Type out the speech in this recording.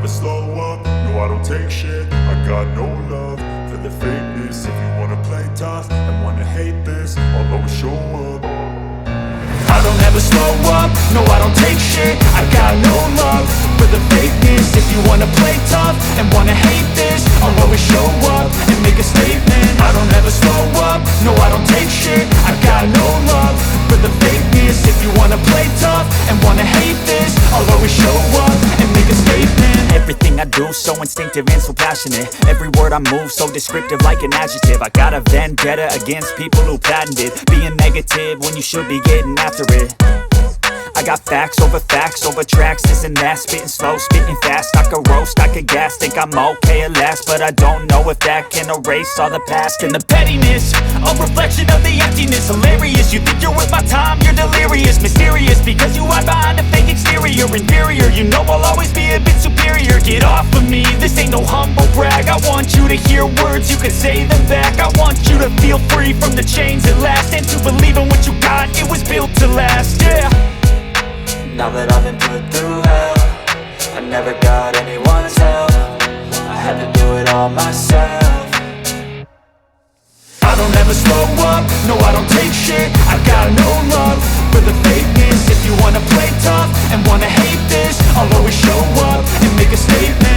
slow up, no I don't take shit. I got no love for the fakeness. If you wanna play tough and wanna hate this, I'll always show up. I don't ever slow up, no I don't take shit. I got no love for the fakeness. If you wanna play tough and wanna hate this, I'll always show up and make a statement. I don't ever slow up, no I don't take shit. I got no love for the fakeness. If you wanna play tough and wanna hate this, I'll always show up and make a statement. Everything I do so instinctive and so passionate. Every word I move so descriptive like an adjective. I got a vendetta against people who patented being negative when you should be getting after it. I got facts over tracks, this and that. Spitting slow, spitting fast, I could roast, I could gas. Think I'm okay at last, but I don't know if that can erase all the past. And the pettiness, a reflection of the emptiness. Hilarious, you think you're worth my time, you're delirious. Mysterious, because you hide behind a fake exterior. Inferior, you know I'll always be a bit superior. Get off of me, this ain't no humble brag. I want you to hear words, you can say them back. I want you to feel free from the chains at last, and to believe in what you got, it was built to last, yeah. Now that I've been put through hell, I never got anyone's help. I had to do it all myself. I don't ever slow up, no I don't take shit. I got no love for the fakeness. If you wanna play tough and wanna hate this, I'll always show up and make a statement.